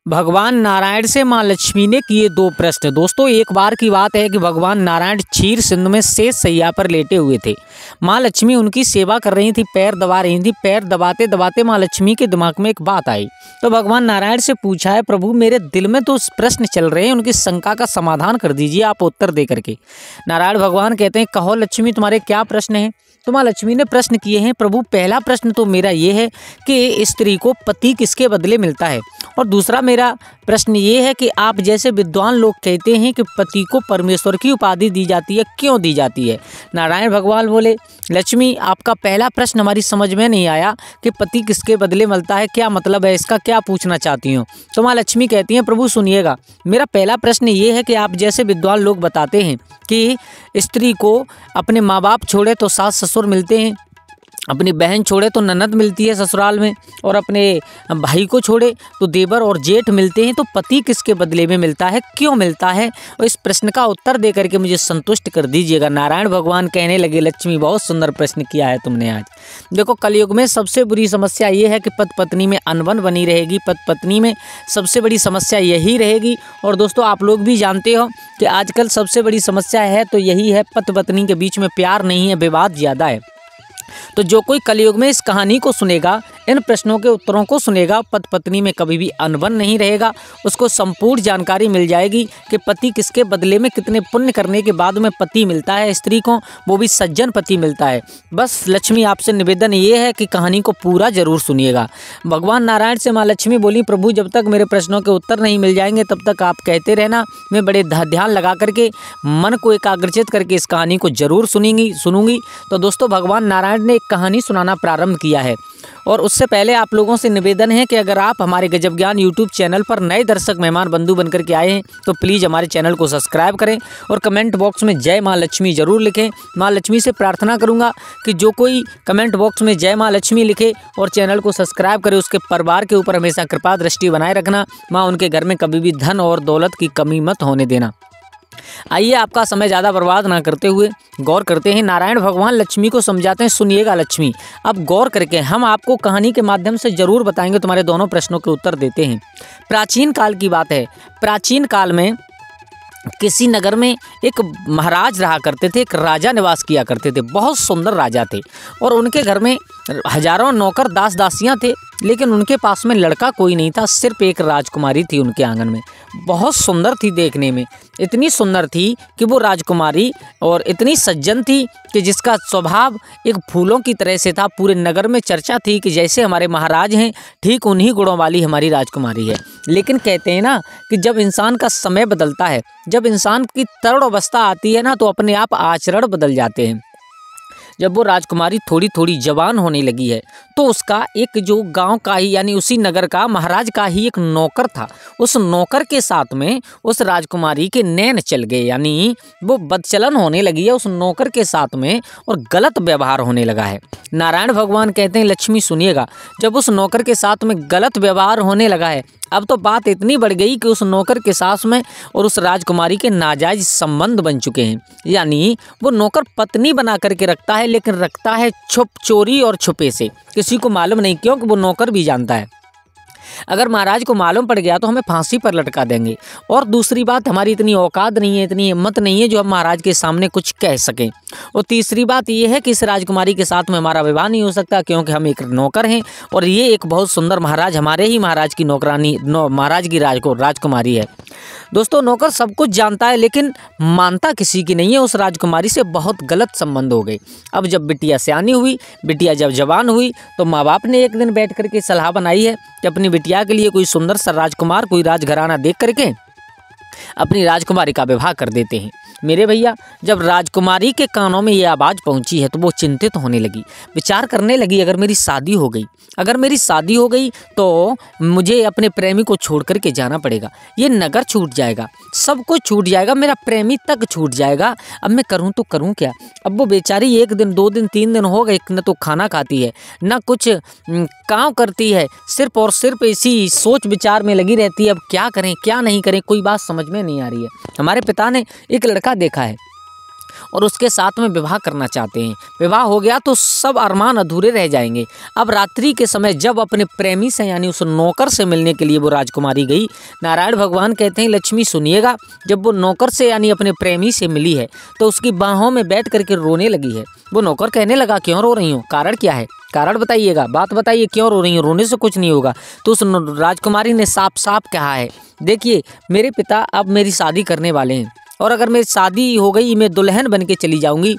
भगवान नारायण से माँ लक्ष्मी ने किए दो प्रश्न। दोस्तों, एक बार की बात है कि भगवान नारायण क्षीर सिंधु में शेष शैया पर लेटे हुए थे। माँ लक्ष्मी उनकी सेवा कर रही थी, पैर दबा रही थी। पैर दबाते दबाते माँ लक्ष्मी के दिमाग में एक बात आई, तो भगवान नारायण से पूछा है, प्रभु मेरे दिल में तो प्रश्न चल रहे हैं, उनकी शंका का समाधान कर दीजिए आप उत्तर दे करके। नारायण भगवान कहते हैं, कहो लक्ष्मी तुम्हारे क्या प्रश्न हैं। तो माँ लक्ष्मी ने प्रश्न किए हैं, प्रभु पहला प्रश्न तो मेरा ये है कि स्त्री को पति किसके बदले मिलता है, और दूसरा मेरा प्रश्न ये है कि आप जैसे विद्वान लोग कहते हैं कि पति को परमेश्वर की उपाधि दी जाती है, क्यों दी जाती है। नारायण भगवान बोले, लक्ष्मी आपका पहला प्रश्न हमारी समझ में नहीं आया कि पति किसके बदले मिलता है, क्या मतलब है इसका, क्या पूछना चाहती हूँ। तो माँ लक्ष्मी कहती हैं, प्रभु सुनिएगा, मेरा पहला प्रश्न ये है कि आप जैसे विद्वान लोग बताते हैं कि स्त्री को अपने माँ बाप छोड़े तो सास ससुर मिलते हैं, अपनी बहन छोड़े तो ननद मिलती है ससुराल में, और अपने भाई को छोड़े तो देवर और जेठ मिलते हैं, तो पति किसके बदले में मिलता है, क्यों मिलता है। और इस प्रश्न का उत्तर दे करके मुझे संतुष्ट कर दीजिएगा। नारायण भगवान कहने लगे, लक्ष्मी बहुत सुंदर प्रश्न किया है तुमने आज। देखो, कलयुग में सबसे बुरी समस्या ये है कि पति पत्नी में अनबन बनी रहेगी, पति पत्नी में सबसे बड़ी समस्या यही रहेगी। और दोस्तों, आप लोग भी जानते हो कि आजकल सबसे बड़ी समस्या है तो यही है, पति पत्नी के बीच में प्यार नहीं है, विवाद ज़्यादा है। तो जो कोई कलयुग में इस कहानी को सुनेगा, इन प्रश्नों के उत्तरों को सुनेगा, पति पत्नी में कभी भी अनबन नहीं रहेगा, उसको संपूर्ण जानकारी मिल जाएगी कि पति किसके बदले में कितने पुण्य करने के बाद में पति मिलता है स्त्री को, वो भी सज्जन पति मिलता है। बस लक्ष्मी आपसे निवेदन ये है कि कहानी को पूरा जरूर सुनिएगा। भगवान नारायण से माँ लक्ष्मी बोली, प्रभु जब तक मेरे प्रश्नों के उत्तर नहीं मिल जाएंगे तब तक आप कहते रहना, मैं बड़े ध्यान लगा करके मन को एकाग्रचित करके इस कहानी को जरूर सुनूंगी। तो दोस्तों, भगवान नारायण ने एक कहानी सुनाना प्रारंभ किया है, और उससे पहले आप लोगों से निवेदन है कि अगर आप हमारे गजब ज्ञान यूट्यूब चैनल पर नए दर्शक मेहमान बंधु बनकर के आए हैं तो प्लीज़ हमारे चैनल को सब्सक्राइब करें और कमेंट बॉक्स में जय माँ लक्ष्मी जरूर लिखें। माँ लक्ष्मी से प्रार्थना करूंगा कि जो कोई कमेंट बॉक्स में जय माँ लक्ष्मी लिखे और चैनल को सब्सक्राइब करे, उसके परिवार के ऊपर हमेशा कृपा दृष्टि बनाए रखना। माँ उनके घर में कभी भी धन और दौलत की कमी मत होने देना। आइए, आपका समय ज़्यादा बर्बाद ना करते हुए गौर करते हैं। नारायण भगवान लक्ष्मी को समझाते हैं, सुनिएगा लक्ष्मी, अब गौर करके हम आपको कहानी के माध्यम से जरूर बताएंगे, तुम्हारे दोनों प्रश्नों के उत्तर देते हैं। प्राचीन काल की बात है। प्राचीन काल में किसी नगर में एक महाराज रहा करते थे, एक राजा निवास किया करते थे। बहुत सुंदर राजा थे और उनके घर में हजारों नौकर दास दासियां थे, लेकिन उनके पास में लड़का कोई नहीं था। सिर्फ एक राजकुमारी थी उनके आंगन में। बहुत सुंदर थी देखने में, इतनी सुंदर थी कि वो राजकुमारी और इतनी सज्जन थी कि जिसका स्वभाव एक फूलों की तरह से था। पूरे नगर में चर्चा थी कि जैसे हमारे महाराज हैं, ठीक उन्हीं गुणों वाली हमारी राजकुमारी है। लेकिन कहते हैं ना कि जब इंसान का समय बदलता है, जब इंसान की तरुण अवस्था आती है ना, तो अपने आप आचरण बदल जाते हैं। जब वो राजकुमारी थोड़ी थोड़ी जवान होने लगी है तो उसका एक जो गांव का ही यानी उसी नगर का महाराज का ही एक नौकर था, उस नौकर के साथ में उस राजकुमारी के नैन चल गए, यानी वो बदचलन होने लगी है उस नौकर के साथ में और गलत व्यवहार होने लगा है। नारायण भगवान कहते हैं, लक्ष्मी सुनिएगा, जब उस नौकर के साथ में गलत व्यवहार होने लगा है, अब तो बात इतनी बढ़ गई कि उस नौकर के साथ में और उस राजकुमारी के नाजायज संबंध बन चुके हैं। यानी वो नौकर पत्नी बना करके रखता है, लेकिन रखता है छुप चोरी और छुपे से, किसी को मालूम नहीं, क्योंकि वो नौकर भी जानता है अगर महाराज को मालूम पड़ गया तो हमें फांसी पर लटका देंगे। और दूसरी बात, हमारी इतनी औकात नहीं है, इतनी हिम्मत नहीं है जो हम महाराज के सामने कुछ कह सकें। और तीसरी बात यह है कि इस राजकुमारी के साथ में हमारा विवाह नहीं हो सकता, क्योंकि हम एक नौकर हैं और ये एक बहुत सुंदर महाराज, हमारे ही महाराज की नौकरानी, महाराज की राजकुमारी है। दोस्तों, नौकर सब कुछ जानता है लेकिन मानता किसी की नहीं है। उस राजकुमारी से बहुत गलत संबंध हो गए। अब जब बिटिया सयानी हुई, बिटिया जब जवान हुई, तो माँ बाप ने एक दिन बैठ करके सलाह बनाई है कि अपनी बिटिया के लिए कोई सुंदर सा राजकुमार, कोई राजघराना देख करके अपनी राजकुमारी का विवाह कर देते हैं। मेरे भैया, जब राजकुमारी के कानों में ये आवाज़ पहुंची है तो वो चिंतित होने लगी, विचार करने लगी, अगर मेरी शादी हो गई तो मुझे अपने प्रेमी को छोड़ करके जाना पड़ेगा। ये नगर छूट जाएगा, सब कुछ छूट जाएगा, मेरा प्रेमी तक छूट जाएगा। अब मैं करूं तो करूं क्या। अब वो बेचारी 1 दिन 2 दिन 3 दिन हो गए, न तो खाना खाती है, न कुछ काम करती है, सिर्फ और सिर्फ इसी सोच विचार में लगी रहती है। अब क्या करें क्या नहीं करें, कोई बात समझ में नहीं आ रही है। हमारे पिता ने एक लड़का देखा है, और उसके साथ में विवाह करना चाहते हैं। विवाह हो गया तो सब अरमान अधूरे रह जाएंगे। अब रात्रि के समय जब अपने प्रेमी से यानी उस नौकर से मिलने के लिए वो राजकुमारी गई, नारायण भगवान कहते हैं लक्ष्मी सुनिएगा, जब वो नौकर से यानी अपने प्रेमी से मिली है तो उसकी बाहों में बैठ करके रोने लगी है। वो नौकर कहने लगा क्यों रो रही हो, कारण क्या है, कारण बताइएगा, बात बताइए क्यों रो रही हो, रोने से कुछ नहीं होगा। तो उस राजकुमारी ने साफ साफ कहा है, देखिए मेरे पिता अब मेरी शादी करने वाले हैं और अगर मेरी शादी हो गई, मैं दुल्हन बन के चली जाऊंगी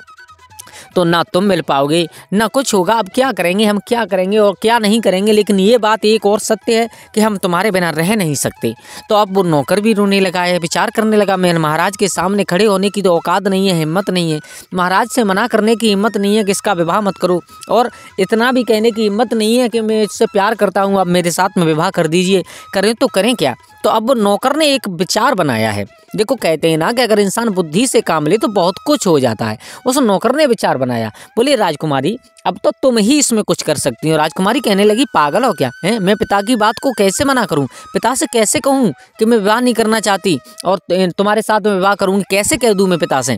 तो ना तुम मिल पाओगे ना कुछ होगा। अब क्या करेंगे, हम क्या करेंगे और क्या नहीं करेंगे। लेकिन ये बात एक और सत्य है कि हम तुम्हारे बिना रह नहीं सकते। तो अब वो नौकर भी रोने लगा है, विचार करने लगा, मैं महाराज के सामने खड़े होने की तो औकात नहीं है, हिम्मत नहीं है, महाराज से मना करने की हिम्मत नहीं है कि इसका विवाह मत करो, और इतना भी कहने की हिम्मत नहीं है कि मैं इससे प्यार करता हूँ, अब मेरे साथ में विवाह कर दीजिए। करें तो करें क्या। तो अब वो नौकर ने एक विचार बनाया है। देखो कहते हैं ना कि अगर इंसान बुद्धि से काम ले तो बहुत कुछ हो जाता है। उस नौकर ने विचार बनाया, बोले राजकुमारी अब तो तुम ही इसमें कुछ कर सकती हो। राजकुमारी कहने लगी पागल हो क्या है, मैं पिता की बात को कैसे मना करूं, पिता से कैसे कहूं कि मैं विवाह नहीं करना चाहती और तुम्हारे साथ में विवाह करूंगी, कैसे कह दूं मैं पिता से।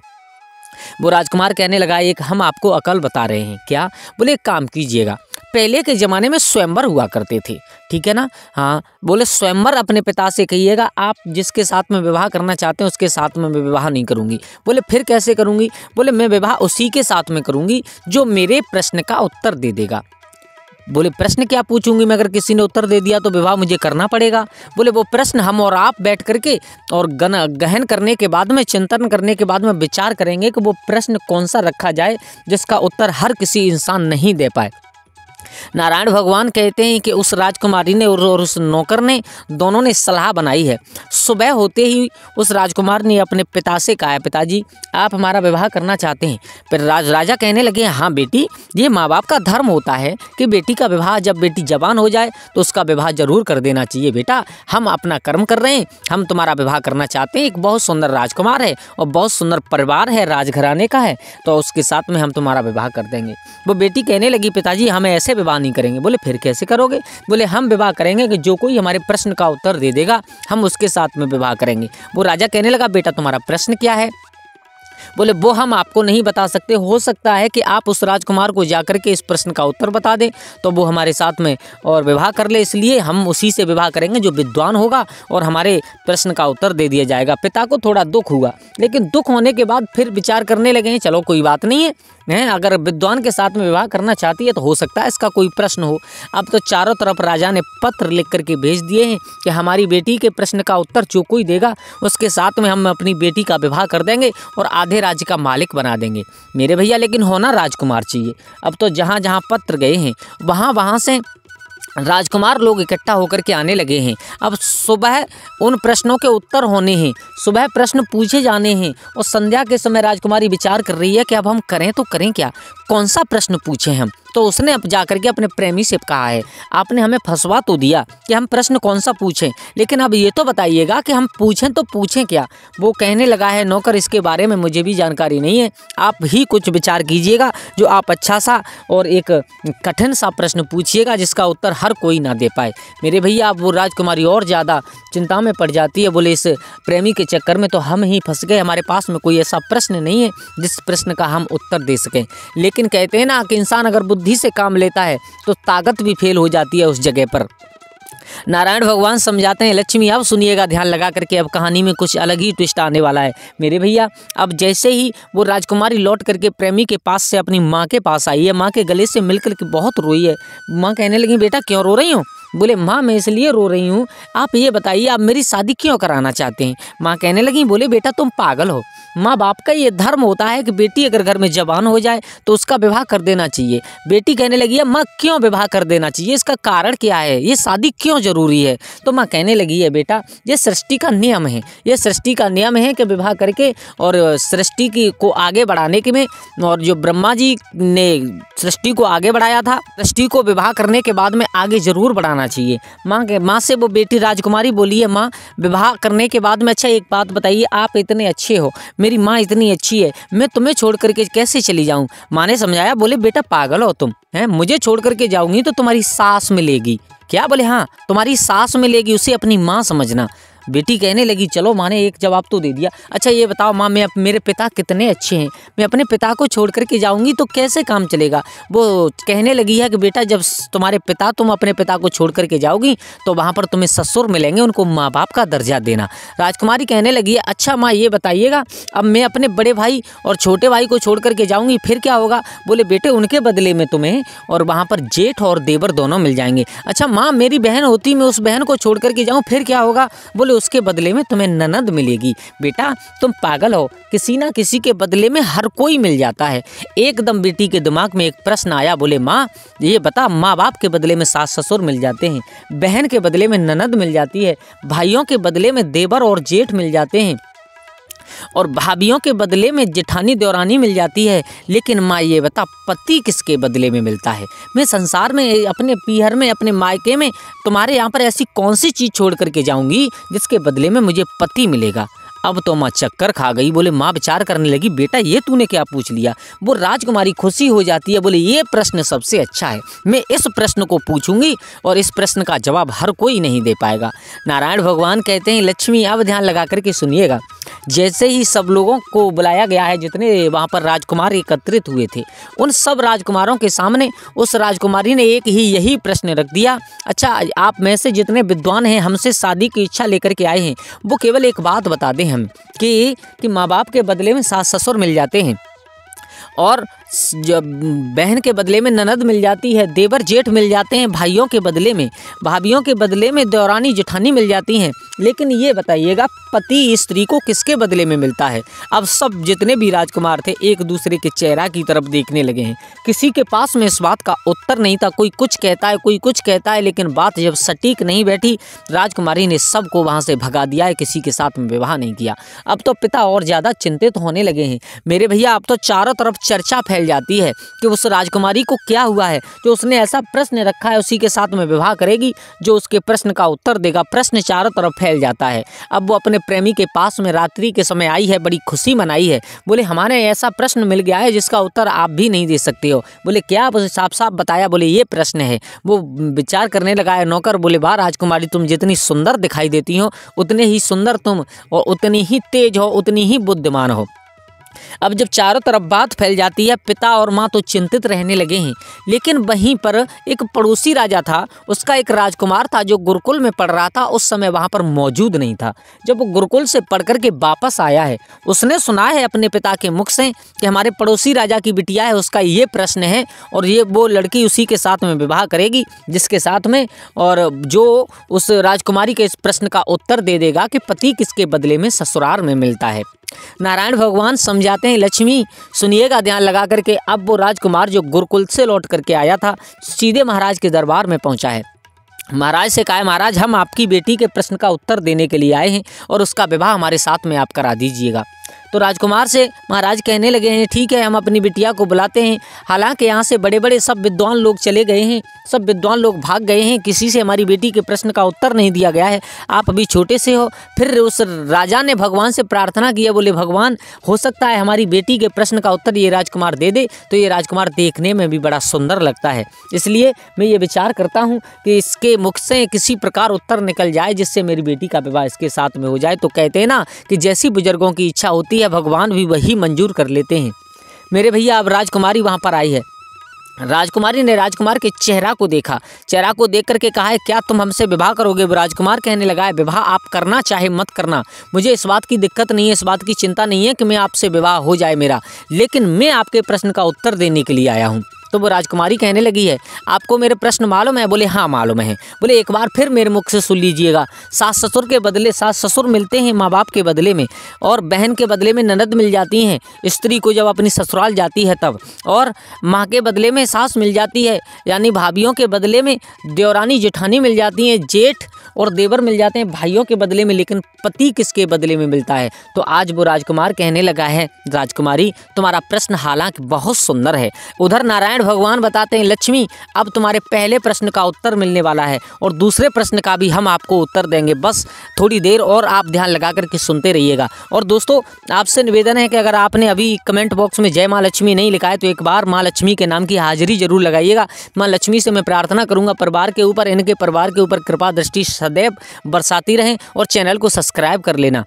वो राजकुमार कहने लगा एक हम आपको अकल बता रहे हैं। क्या, बोले एक काम कीजिएगा, पहले के ज़माने में स्वयंवर हुआ करते थे, ठीक है ना, हाँ, बोले स्वयंवर अपने पिता से कहिएगा आप जिसके साथ में विवाह करना चाहते हैं उसके साथ में मैं विवाह नहीं करूँगी। बोले फिर कैसे करूँगी, बोले मैं विवाह उसी के साथ में करूँगी जो मेरे प्रश्न का उत्तर दे देगा। बोले प्रश्न क्या पूछूंगी मैं, अगर किसी ने उत्तर दे दिया तो विवाह मुझे करना पड़ेगा। बोले वो प्रश्न हम और आप बैठ करके और गहन करने के बाद में, चिंतन करने के बाद में विचार करेंगे कि वो प्रश्न कौन सा रखा जाए जिसका उत्तर हर किसी इंसान नहीं दे पाए। नारायण भगवान कहते हैं कि उस राजकुमारी ने और उस नौकर ने दोनों ने सलाह बनाई है। सुबह होते ही उस राजकुमार ने अपने पिता से कहा है पिताजी आप हमारा विवाह करना चाहते हैं। फिर राजा कहने लगे हाँ बेटी, ये माँ बाप का धर्म होता है कि बेटी का विवाह जब बेटी जवान हो जाए तो उसका विवाह जरूर कर देना चाहिए। बेटा हम अपना कर्म कर रहे हैं, हम तुम्हारा विवाह करना चाहते हैं, एक बहुत सुंदर राजकुमार है और बहुत सुंदर परिवार है, राजघराने का है, तो उसके साथ में हम तुम्हारा विवाह कर देंगे। वो बेटी कहने लगी पिताजी हम ऐसे विवाह नहीं करेंगे। बोले फिर कैसे करोगे, बोले हम विवाह करेंगे कि जो कोई हमारे प्रश्न का उत्तर दे देगा हम उसके साथ में विवाह करेंगे। वो राजा कहने लगा बेटा तुम्हारा प्रश्न क्या है। बोले वो हम आपको नहीं बता सकते, हो सकता है कि आप उस राजकुमार को जाकर के इस प्रश्न का उत्तर बता दें तो वो हमारे साथ में और विवाह कर ले, इसलिए हम उसी से विवाह करेंगे जो विद्वान होगा और हमारे प्रश्न का उत्तर दे दिया जाएगा। पिता को थोड़ा दुख हुआ, लेकिन दुख होने के बाद फिर विचार करने लगे चलो कोई बात नहीं है, अगर विद्वान के साथ में विवाह करना चाहती है तो हो सकता है इसका कोई प्रश्न हो। अब तो चारों तरफ राजा ने पत्र लिख करके भेज दिए हैं कि हमारी बेटी के प्रश्न का उत्तर जो कोई देगा उसके साथ में हम अपनी बेटी का विवाह कर देंगे और आधे राज्य का मालिक बना देंगे। मेरे भैया लेकिन होना राजकुमार चाहिए। अब तो जहाँ जहाँ पत्र गए हैं वहाँ से राजकुमार लोग इकट्ठा होकर के आने लगे हैं। अब सुबह उन प्रश्नों के उत्तर होने हैं, सुबह प्रश्न पूछे जाने हैं और संध्या के समय राजकुमारी विचार कर रही है कि अब हम करें तो करें क्या, कौन सा प्रश्न पूछें हम। तो उसने अब जाकर के अपने प्रेमी से कहा है आपने हमें फंसवा तो दिया कि हम प्रश्न कौन सा पूछें, लेकिन अब ये तो बताइएगा कि हम पूछें तो पूछें क्या। वो कहने लगा है नौकर इसके बारे में मुझे भी जानकारी नहीं है, आप ही कुछ विचार कीजिएगा जो आप अच्छा सा और एक कठिन सा प्रश्न पूछिएगा जिसका उत्तर हर कोई ना दे पाए। मेरे भैया अब वो राजकुमारी और ज़्यादा चिंता में पड़ जाती है। बोले इस प्रेमी के चक्कर में तो हम ही फंस गए, हमारे पास में कोई ऐसा प्रश्न नहीं है जिस प्रश्न का हम उत्तर दे सकें। लेकिन कहते हैं ना कि इंसान अगर बुद्धि से काम लेता है तो ताकत भी फेल हो जाती है उस जगह पर। नारायण भगवान समझाते हैं लक्ष्मी अब सुनिएगा ध्यान लगा करके, अब कहानी में कुछ अलग ही ट्विस्ट आने वाला है मेरे भैया। अब जैसे ही वो राजकुमारी लौट करके प्रेमी के पास से अपनी माँ के पास आई है, माँ के गले से मिल करके बहुत रोई है। माँ कहने लगी बेटा क्यों रो रही हो। बोले माँ मैं इसलिए रो रही हूँ, आप ये बताइए आप मेरी शादी क्यों कराना चाहते हैं। माँ कहने लगी बोले बेटा तुम पागल हो, माँ बाप का ये धर्म होता है कि बेटी अगर घर में जवान हो जाए तो उसका विवाह कर देना चाहिए। बेटी कहने लगी है माँ क्यों विवाह कर देना चाहिए, इसका कारण क्या है, ये शादी क्यों जरूरी है। तो माँ कहने लगी है बेटा ये सृष्टि का नियम है, ये सृष्टि का नियम है कि विवाह करके और सृष्टि की को आगे बढ़ाने के में, और जो ब्रह्मा जी ने सृष्टि को आगे बढ़ाया था, सृष्टि को विवाह करने के बाद में आगे जरूर बढ़ाना चाहिए। माँ से वो बेटी राजकुमारी बोली है माँ विवाह करने के बाद में अच्छा एक बात बताइए, आप इतने अच्छे हो, मेरी माँ इतनी अच्छी है, मैं तुम्हें छोड़ करके कैसे चली जाऊँ। माँ ने समझाया बोले बेटा पागल हो तुम, हैं मुझे छोड़ करके जाऊंगी तो तुम्हारी सास मिलेगी क्या। बोले हाँ तुम्हारी सास मिलेगी, उसे अपनी माँ समझना। बेटी कहने लगी चलो माँ ने एक जवाब तो दे दिया। अच्छा ये बताओ माँ, मेरे पिता कितने अच्छे हैं, मैं अपने पिता को छोड़ करके जाऊँगी तो कैसे काम चलेगा। वो कहने लगी है कि बेटा जब तुम अपने पिता को छोड़ करके जाओगी तो वहाँ पर तुम्हें ससुर मिलेंगे, उनको माँ बाप का दर्जा देना। राजकुमारी कहने लगी है अच्छा माँ ये बताइएगा, अब मैं अपने बड़े भाई और छोटे भाई को छोड़ करके जाऊँगी फिर क्या होगा। बोले बेटे उनके बदले में तुम्हें और वहाँ पर जेठ और देवर दोनों मिल जाएंगे। अच्छा माँ मेरी बहन होती, मैं उस बहन को छोड़ करके जाऊँ फिर क्या होगा। बोले उसके बदले में तुम्हें ननद मिलेगी। बेटा तुम पागल हो, किसी ना किसी के बदले में हर कोई मिल जाता है। एकदम बेटी के दिमाग में एक प्रश्न आया। बोले माँ ये बता, माँ बाप के बदले में सास ससुर मिल जाते हैं, बहन के बदले में ननद मिल जाती है, भाइयों के बदले में देवर और जेठ मिल जाते हैं और भाभियों के बदले में जेठानी देवरानी मिल जाती है, लेकिन माँ ये बता पति किसके बदले में मिलता है। मैं संसार में अपने पीहर में अपने मायके में तुम्हारे यहाँ पर ऐसी कौन सी चीज़ छोड़ करके जाऊँगी जिसके बदले में मुझे पति मिलेगा। अब तो माँ चक्कर खा गई। बोले माँ विचार करने लगी बेटा ये तूने क्या पूछ लिया। वो राजकुमारी खुशी हो जाती है। बोले ये प्रश्न सबसे अच्छा है, मैं इस प्रश्न को पूछूंगी और इस प्रश्न का जवाब हर कोई नहीं दे पाएगा। नारायण भगवान कहते हैं लक्ष्मी अब ध्यान लगा करके सुनिएगा। जैसे ही सब लोगों को बुलाया गया है, जितने वहाँ पर राजकुमार एकत्रित हुए थे, उन सब राजकुमारों के सामने उस राजकुमारी ने एक ही यही प्रश्न रख दिया। अच्छा आप में से जितने विद्वान हैं हमसे शादी की इच्छा लेकर के आए हैं, वो केवल एक बात बता दें हम कि माँ बाप के बदले में सास ससुर मिल जाते हैं और जब बहन के बदले में ननद मिल जाती है, देवर जेठ मिल जाते हैं, भाइयों के बदले में भाभियों के बदले में देवरानी जेठानी मिल जाती हैं, लेकिन ये बताइएगा पति स्त्री को किसके बदले में मिलता है। अब सब जितने भी राजकुमार थे एक दूसरे के चेहरा की तरफ देखने लगे हैं। किसी के पास में इस बात का उत्तर नहीं था। कोई कुछ कहता है, कोई कुछ कहता है, लेकिन बात जब सटीक नहीं बैठी, राजकुमारी ने सबको वहाँ से भगा दिया है, किसी के साथ में विवाह नहीं किया। अब तो पिता और ज़्यादा चिंतित होने लगे हैं। मेरे भैया अब तो चारों तरफ चर्चा फैल जाती है कि उस राजकुमारी को क्या हुआ है, जो उसने ऐसा प्रश्न रखा है उसी के साथ में विवाह करेगी, जो उसके प्रश्न का उत्तर देगा। प्रश्न चारों तरफ फैल जाता है। अब वो अपने प्रेमी के पास में रात्रि के समय आई है, बड़ी खुशी मनाई है। बोले हमारे ऐसा प्रश्न मिल गया है जिसका उत्तर आप भी नहीं दे सकते हो। बोले क्या, साफ साफ बताया। बोले ये प्रश्न है। वो विचार करने लगा है नौकर। बोले वाह राजकुमारी, तुम जितनी सुंदर दिखाई देती हो उतने ही सुंदर तुम और उतनी ही तेज हो, उतनी ही बुद्धिमान हो। अब जब चारों तरफ बात फैल जाती है, पिता और माँ तो चिंतित रहने लगे हैं, लेकिन वहीं पर एक पड़ोसी राजा था, उसका एक राजकुमार था जो गुरुकुल में पढ़ रहा था। उस समय वहाँ पर मौजूद नहीं था। जब वो गुरुकुल से पढ़ कर के वापस आया है, उसने सुना है अपने पिता के मुख से कि हमारे पड़ोसी राजा की बिटिया है, उसका ये प्रश्न है और ये वो लड़की उसी के साथ में विवाह करेगी जिसके साथ में, और जो उस राजकुमारी के इस प्रश्न का उत्तर दे देगा कि पति किसके बदले में ससुराल में मिलता है। नारायण भगवान समझाते हैं लक्ष्मी सुनिएगा ध्यान लगा करके। अब वो राजकुमार जो गुरुकुल से लौट करके आया था, सीधे महाराज के दरबार में पहुंचा है। महाराज से कहा है महाराज हम आपकी बेटी के प्रश्न का उत्तर देने के लिए आए हैं और उसका विवाह हमारे साथ में आप करा दीजिएगा। तो राजकुमार से महाराज कहने लगे हैं ठीक है, हम अपनी बिटिया को बुलाते हैं। हालांकि यहाँ से बड़े बड़े सब विद्वान लोग चले गए हैं, सब विद्वान लोग भाग गए हैं, किसी से हमारी बेटी के प्रश्न का उत्तर नहीं दिया गया है। आप अभी छोटे से हो। फिर उस राजा ने भगवान से प्रार्थना की है। बोले भगवान हो सकता है हमारी बेटी के प्रश्न का उत्तर ये राजकुमार दे दे, तो ये राजकुमार देखने में भी बड़ा सुंदर लगता है। इसलिए मैं ये विचार करता हूँ कि इसके मुख से किसी प्रकार उत्तर निकल जाए जिससे मेरी बेटी का विवाह इसके साथ में हो जाए। तो कहते हैं ना कि जैसी बुजुर्गों की इच्छा होती है भगवान भी वही मंजूर कर लेते हैं। मेरे भैया अब राजकुमारी वहाँ पर आई है। राजकुमारी ने राजकुमार के चेहरा को देखा, चेहरा को देख करके कहा है क्या तुम हमसे विवाह करोगे। राजकुमार कहने लगा है विवाह आप करना चाहे मत करना, मुझे इस बात की दिक्कत नहीं है, इस बात की चिंता नहीं है कि मैं आपसे विवाह हो जाए मेरा, लेकिन मैं आपके प्रश्न का उत्तर देने के लिए आया हूँ। तो वो राजकुमारी कहने लगी है आपको मेरे प्रश्न मालूम है। बोले हाँ मालूम है। बोले एक बार फिर मेरे मुख से सुन लीजिएगा। सास ससुर के बदले सास ससुर मिलते हैं माँ बाप के बदले में, और बहन के बदले में ननद मिल जाती हैं स्त्री को जब अपनी ससुराल जाती है तब, और माँ के बदले में सास मिल जाती है, यानी भाभियों के बदले में देवरानी जेठानी मिल जाती हैं, जेठ और देवर मिल जाते हैं भाइयों के बदले में, लेकिन पति किसके बदले में मिलता है। तो आज वो राजकुमार कहने लगा है राजकुमारी तुम्हारा प्रश्न हालांकि बहुत सुंदर है। उधर नारायण नारायण भगवान बताते हैं, लक्ष्मी अब तुम्हारे पहले प्रश्न का उत्तर मिलने वाला है और दूसरे प्रश्न का भी हम आपको उत्तर देंगे, बस थोड़ी देर और आप ध्यान लगा करके सुनते रहिएगा। और दोस्तों आपसे निवेदन है कि अगर आपने अभी कमेंट बॉक्स में जय माँ लक्ष्मी नहीं लिखा है तो एक बार माँ लक्ष्मी के नाम की हाजिरी जरूर लगाइएगा। माँ लक्ष्मी से मैं प्रार्थना करूंगा परिवार के ऊपर, इनके परिवार के ऊपर कृपा दृष्टि सदैव बरसाती रहें और चैनल को सब्सक्राइब कर लेना।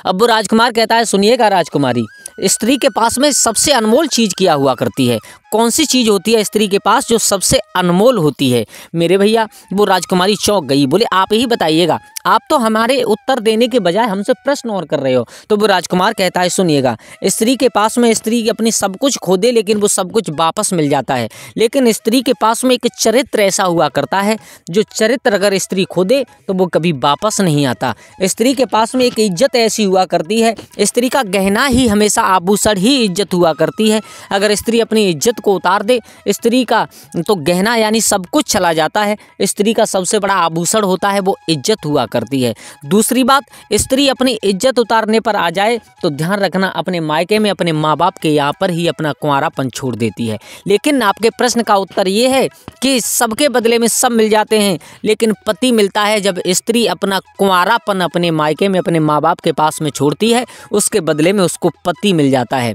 अब वो राजकुमार कहता है, सुनिएगा राजकुमारी, स्त्री के पास में सबसे अनमोल चीज़ क्या हुआ करती है? कौन सी चीज़ होती है स्त्री के पास जो सबसे अनमोल होती है? मेरे भैया वो राजकुमारी चौंक गई, बोले आप ही बताइएगा, आप तो हमारे उत्तर देने के बजाय हमसे प्रश्न और कर रहे हो। तो वो राजकुमार कहता है, सुनिएगा, स्त्री के पास में स्त्री अपनी सब कुछ खो दे लेकिन वो सब कुछ वापस मिल जाता है, लेकिन स्त्री के पास में एक चरित्र ऐसा हुआ करता है जो चरित्र अगर स्त्री खो दे तो वो कभी वापस नहीं आता। स्त्री के पास में एक इज्जत ऐसी हुआ करती है, स्त्री का गहना ही हमेशा आभूषण ही इज्जत हुआ करती है। अगर स्त्री अपनी इज्जत को उतार दे स्त्री का तो गहना यानी सब कुछ चला जाता है। स्त्री का सबसे बड़ा आभूषण होता है वो इज्जत हुआ करती है। दूसरी बात, स्त्री अपनी इज्जत उतारने पर आ जाए तो ध्यान रखना अपने मायके में अपने माँ बाप के यहाँ पर ही अपना कुंवारापन छोड़ देती है। लेकिन आपके प्रश्न का उत्तर ये है कि सबके बदले में सब मिल जाते हैं, लेकिन पति मिलता है जब स्त्री अपना कुंवारापन अपने मायके में अपने माँ बाप के पास में छोड़ती है, उसके बदले में उसको पति मिल जाता है।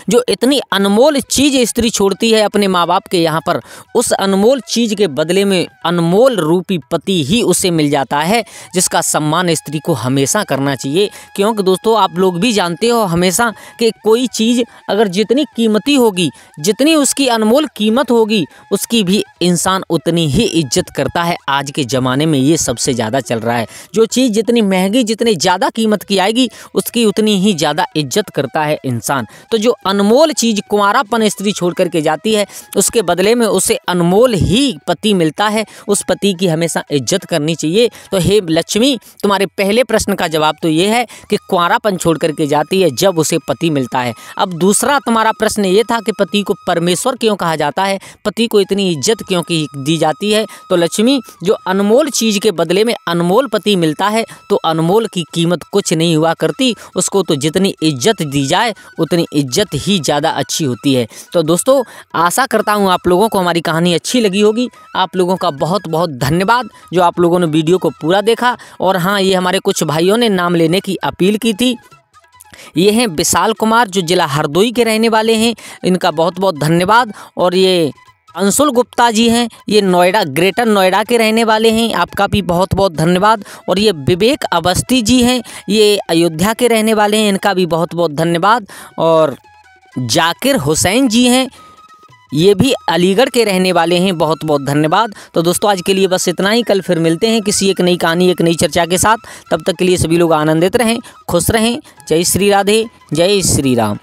जो इतनी अनमोल चीज़ स्त्री छोड़ती है अपने माँ बाप के यहाँ पर, उस अनमोल चीज़ के बदले में अनमोल रूपी पति ही उसे मिल जाता है, जिसका सम्मान स्त्री को हमेशा करना चाहिए। क्योंकि दोस्तों आप लोग भी जानते हो हमेशा कि कोई चीज़ अगर जितनी कीमती होगी, जितनी उसकी अनमोल कीमत होगी, उसकी भी इंसान उतनी ही इज्जत करता है। आज के ज़माने में ये सबसे ज़्यादा चल रहा है, जो चीज़ जितनी महंगी जितनी ज़्यादा कीमत की आएगी उसकी उतनी ही ज़्यादा इज्जत करता है इंसान। तो जो अनमोल चीज कुंवारापन स्त्री छोड़ करके जाती है उसके बदले में उसे अनमोल ही पति मिलता है, उस पति की हमेशा इज्जत करनी चाहिए। तो हे लक्ष्मी, तुम्हारे पहले प्रश्न का जवाब तो ये है कि कुंवारापन छोड़ करके जाती है जब उसे पति मिलता है। अब दूसरा तुम्हारा प्रश्न ये था कि पति को परमेश्वर क्यों कहा जाता है, पति को इतनी इज्जत क्यों दी जाती है? तो लक्ष्मी, जो अनमोल चीज के बदले में अनमोल पति मिलता है तो अनमोल की कीमत कुछ नहीं हुआ करती, उसको तो जितनी इज्जत दी जाए उतनी इज्जत ही ज़्यादा अच्छी होती है। तो दोस्तों आशा करता हूँ आप लोगों को हमारी कहानी अच्छी लगी होगी। आप लोगों का बहुत बहुत धन्यवाद जो आप लोगों ने वीडियो को पूरा देखा। और हाँ, ये हमारे कुछ भाइयों ने नाम लेने की अपील की थी। ये हैं विशाल कुमार जो जिला हरदोई के रहने वाले हैं, इनका बहुत बहुत धन्यवाद। और ये अंशुल गुप्ता जी हैं, ये नोएडा ग्रेटर नोएडा के रहने वाले हैं, आपका भी बहुत बहुत धन्यवाद। और ये विवेक अवस्थी जी हैं, ये अयोध्या के रहने वाले हैं, इनका भी बहुत बहुत धन्यवाद। और जाकिर हुसैन जी हैं, ये भी अलीगढ़ के रहने वाले हैं, बहुत बहुत धन्यवाद। तो दोस्तों आज के लिए बस इतना ही, कल फिर मिलते हैं किसी एक नई कहानी एक नई चर्चा के साथ। तब तक के लिए सभी लोग आनंदित रहें, खुश रहें। जय श्री राधे, जय श्री राम।